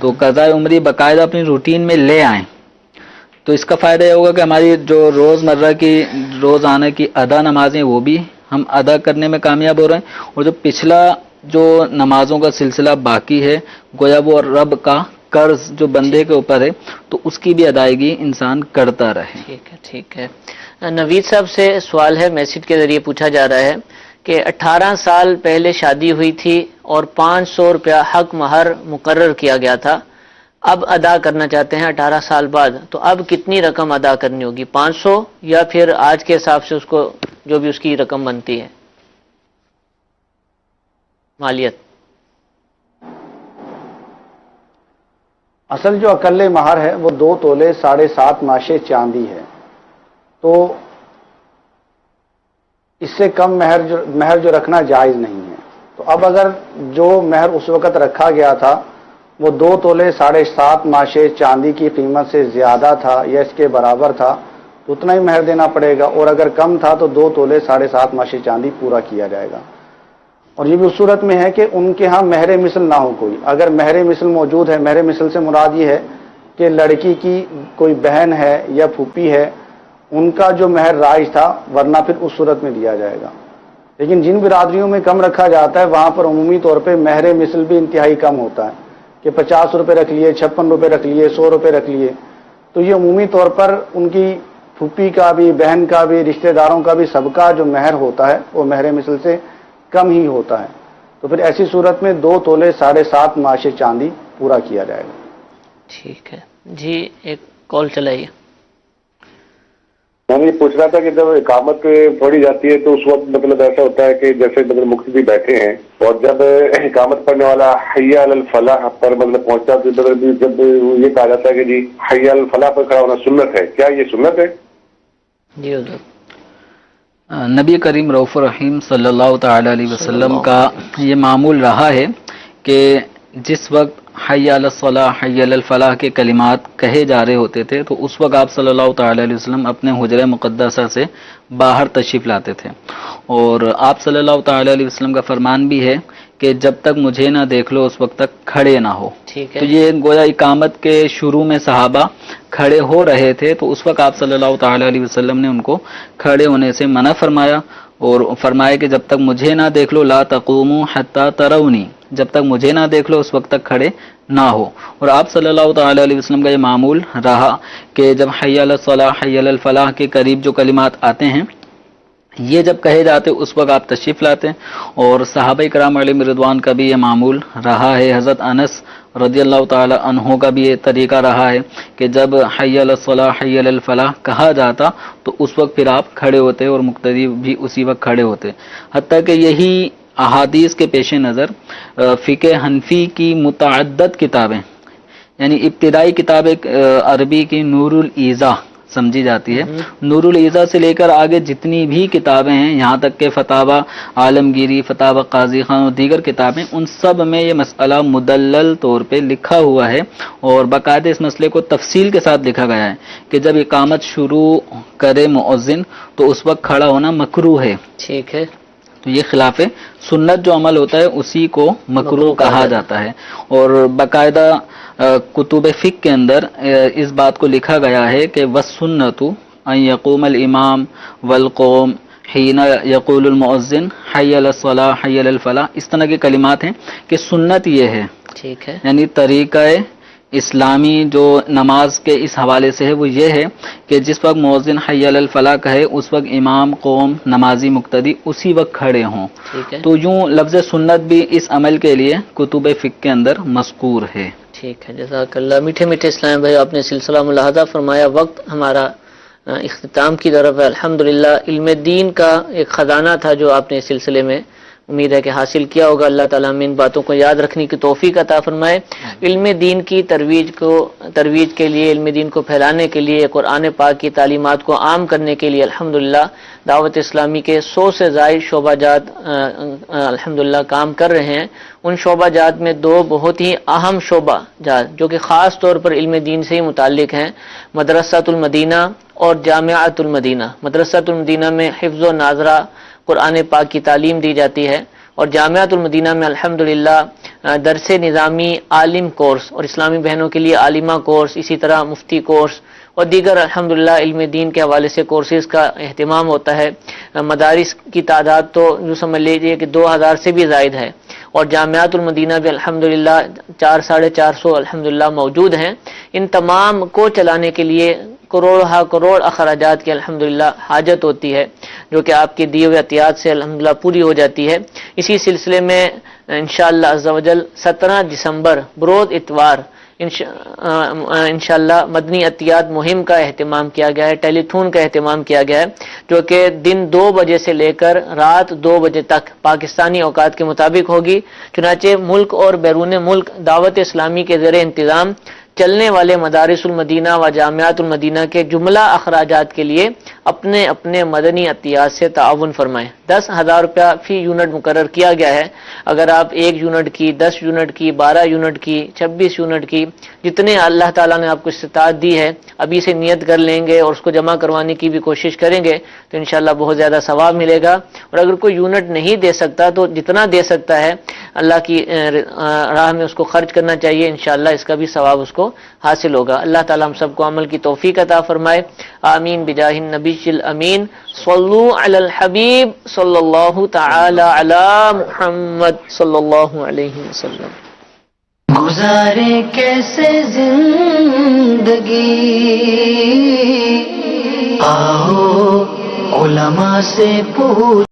تو قضاء عمری باقاعدہ اپنی روٹین میں لے آئیں. تو اس کا فائدہ یہ ہوگا کہ ہماری جو روزمرہ کی روزانہ کی ادا نمازیں وہ بھی ہم ادا کرنے میں کامیاب ہو رہے ہیں، اور جو پچھلا جو نمازوں کا سلسلہ باقی ہے گویا وہ رب کا قرض جو بندے کے اوپر ہے تو اس کی بھی ادائیگی انسان کرتا رہے. ٹھیک ہے. نوید صاحب سے سوال ہے، میسج کے ذریعے پوچھا جا رہا ہے کہ 18 سال پہلے شادی ہوئی تھی اور 500 روپیہ حق مہر مقرر کیا گیا تھا، اب ادا کرنا چاہتے ہیں 18 سال بعد، تو اب کتنی رقم ادا کرنی ہوگی؟ 500 یا پھر آج کے حساب سے اس کو جو بھی اس کی رقم بنتی ہے مالیت؟ اصل جو اقل مہر ہے وہ 2 تولے 7.5 ماشے چاندی ہے. تو اس سے کم مہر جو رکھنا جائز نہیں ہے. تو اب اگر جو مہر اس وقت رکھا گیا تھا وہ 2 تولے 7.5 ماشے چاندی کی قیمت سے زیادہ تھا یا اس کے برابر تھا تو اتنا ہی مہر دینا پڑے گا، اور اگر کم تھا تو 2 تولے 7.5 ماشے چاندی پورا کیا جائے گا. اور یہ بھی اس صورت میں ہے کہ ان کے ہاں مہر مثل نہ ہو کوئی. اگر مہر مثل موجود ہے، مہر مثل سے مراد یہ ہے کہ لڑکی کی کوئی بہن ہے یا پھوپھی ہے، ان کا جو مہر رائج تھا ورنہ پھر اس صورت میں دیا جائے گا. لیکن جن برادریوں میں کم رکھا جاتا ہے وہاں پر عمومی طور پہ مہر مثل بھی انتہائی کم ہوتا ہے کہ 50 روپے رکھ لیے، 56 روپے رکھ لیے، 100 روپے رکھ لیے. تو یہ عمومی طور پر ان کی پھوپھی کا بھی، بہن کا بھی، رشتہ داروں کا بھی سب کا جو مہر ہوتا ہے وہ مہر مثل سے کم ہی ہوتا ہے. تو پھر ایسی صورت میں 2 تولے 7.5 ماشے چاندی پورا کیا جائے گا. ٹھیک ہے جی، ایک کال چلائیے. میں یہ پوچھ رہا تھا کہ جب اقامت پڑھی جاتی ہے تو اس وقت مطلب ایسا ہوتا ہے کہ جیسے مطلب مقتدی بیٹھے ہیں اور جب اقامت پڑھنے والا حی علی الفلاح پر مطلب پہنچتا ہے تو جب یہ کہا جاتا ہے کہ جی حی علی الفلاح پر کھڑا ہونا سنت ہے، کیا یہ سنت ہے؟ جی حضور. نبی کریم رؤوف الرحیم صلی اللہ تعالی علیہ وسلم کا یہ معمول رہا ہے کہ جس وقت حی علی الصلاح حی علی الفلاح کے کلمات کہے جا رہے ہوتے تھے تو اس وقت آپ صلی اللہ تعالی علیہ وسلم اپنے حجرہ مقدسہ سے باہر تشریف لاتے تھے، اور آپ صلی اللہ تعالی علیہ وسلم کا فرمان بھی ہے کہ جب تک مجھے نہ دیکھ لو اس وقت تک کھڑے نہ ہو. تو یہ گویا اقامت کے شروع میں صحابہ کھڑے ہو رہے تھے تو اس وقت آپ صلی اللہ تعالی علیہ وسلم نے ان کو کھڑے ہونے سے منع فرمایا اور فرمایا کہ جب تک مجھے نہ دیکھ لو لا تقوموا حتی ترونی، جب تک مجھے نہ دیکھ لو اس وقت تک کھڑے نہ ہو. اور آپ صلی اللہ تعالی علیہ وسلم کا یہ معمول رہا کہ جب حی علی الصلاح حی علی الفلاح کے قریب جو کلمات آتے ہیں یہ جب کہے جاتے اس وقت آپ تشریف لاتے ہیں. اور صحابہ کرام علیہم رضوان کا بھی یہ معمول رہا ہے. حضرت انس رضی اللہ تعالی عنہ کا بھی یہ طریقہ رہا ہے کہ جب حی علی الصلاح حی علی الفلاح کہا جاتا تو اس وقت پھر آپ کھڑے ہوتے اور مقتدی بھی اسی وقت کھڑے ہوتے. حتیٰ کہ یہی احادیث کے پیش نظر فقہ حنفی کی متعدد کتابیں، یعنی ابتدائی کتاب عربی کی نور الایضاح سمجھی جاتی ہے، نور الایضاح سے لے کر آگے جتنی بھی کتابیں ہیں یہاں تک کہ فتاوی عالمگیری، فتاوی قاضی خان اور دیگر کتابیں، ان سب میں یہ مسئلہ مدلل طور پہ لکھا ہوا ہے اور باقاعدہ اس مسئلے کو تفصیل کے ساتھ لکھا گیا ہے کہ جب اقامت شروع کرے مؤذن تو اس وقت کھڑا ہونا مکروہ ہے. ٹھیک ہے. تو یہ خلاف سنت جو عمل ہوتا ہے اسی کو مکروہ کہا جاتا ہے. اور باقاعدہ کتب فقہ کے اندر اس بات کو لکھا گیا ہے کہ وَالسُّنَّةُ أَن يَقُومَ الْإِمَامُ وَالْقَوْمُ حِينَ يَقُولُ الْمُؤَذِّنُ حَيَّ عَلَى الصَّلَاةِ حَيَّ عَلَى الْفَلَاحِ، اس طرح کے کلمات ہیں کہ سنت یہ ہے. ٹھیک ہے. یعنی طریقہ اسلامی جو نماز کے اس حوالے سے ہے وہ یہ ہے کہ جس وقت مؤذن حی علی الفلاح کہے اس وقت امام، قوم، نمازی، مقتدی اسی وقت کھڑے ہوں. تو یوں لفظ سنت بھی اس عمل کے لیے کتب فقہ کے اندر مذکور ہے. ٹھیک ہے، جزاک اللہ. میٹھے میٹھے اسلام بھائی، آپ نے سلسلہ ملاحظہ فرمایا. وقت ہمارا اختتام کی طرف ہے. الحمدللہ علم دین کا ایک خزانہ تھا جو آپ نے اس سلسلے میں امید ہے کہ حاصل کیا ہوگا. اللہ تعالیٰ ہمیں ان باتوں کو یاد رکھنے کی توفیق عطا فرمائے. علم دین کی ترویج کے لیے، علم دین کو پھیلانے کے لیے، قرآن پاک کی تعلیمات کو عام کرنے کے لیے الحمدللہ دعوت اسلامی کے 100 سے زائد شعبہ جات الحمدللہ کام کر رہے ہیں. ان شعبہ جات میں 2 بہت ہی اہم شعبہ جات جو کہ خاص طور پر علم دین سے ہی متعلق ہیں، مدرسۃ المدینہ اور جامعۃ المدینہ. مدرسۃ المدینہ میں حفظ و ناظرہ قرآن پاک کی تعلیم دی جاتی ہے، اور جامعۃ المدینہ میں الحمدللہ درس نظامی عالم کورس اور اسلامی بہنوں کے لیے عالمہ کورس، اسی طرح مفتی کورس اور دیگر الحمدللہ علم دین کے حوالے سے کورسز کا اہتمام ہوتا ہے. مدارس کی تعداد تو یوں سمجھ لیجیے کہ 2000 سے بھی زائد ہے، اور جامعۃ المدینہ بھی الحمدللہ 400-450 الحمدللہ موجود ہیں. ان تمام کو چلانے کے لیے کروڑ اخراجات کی الحمدللہ حاجت ہوتی ہے، جو کہ آپ کے دیے ہوئے عطیات سے الحمدللہ پوری ہو جاتی ہے. اسی سلسلے میں انشاءاللہ عز و جل 17 دسمبر بروز اتوار انشاءاللہ مدنی عطیات مہم کا اہتمام کیا گیا ہے، ٹیلی تھون کا اہتمام کیا گیا ہے، جو کہ دن 2 بجے سے لے کر رات 2 بجے تک پاکستانی اوقات کے مطابق ہوگی. چنانچہ ملک اور بیرون ملک دعوت اسلامی کے زیر انتظام چلنے والے مدارس المدینہ و جامعات المدینہ کے جملہ اخراجات کے لیے اپنے اپنے مدنی عطیات سے تعاون فرمائیں. 10,000 روپیہ فی یونٹ مقرر کیا گیا ہے. اگر آپ 1 یونٹ کی، 10 یونٹ کی، 12 یونٹ کی، 26 یونٹ کی، جتنے اللہ تعالیٰ نے آپ کو استطاعت دی ہے ابھی سے نیت کر لیں گے اور اس کو جمع کروانے کی بھی کوشش کریں گے تو انشاءاللہ بہت زیادہ ثواب ملے گا. اور اگر کوئی یونٹ نہیں دے سکتا تو جتنا دے سکتا ہے اللہ کی راہ میں اس کو خرچ کرنا چاہیے، انشاءاللہ اس کا بھی ثواب اس کو حاصل ہوگا. اللہ تعالیٰ ہم سب کو عمل کی توفیق عطا فرمائے. آمین بجاہ النبی الامین. صلو علی الحبیب صلی اللہ تعالی علی محمد صلی اللہ علیہ وسلم. گزارے کیسے زندگی، آؤ علماء سے پوچھ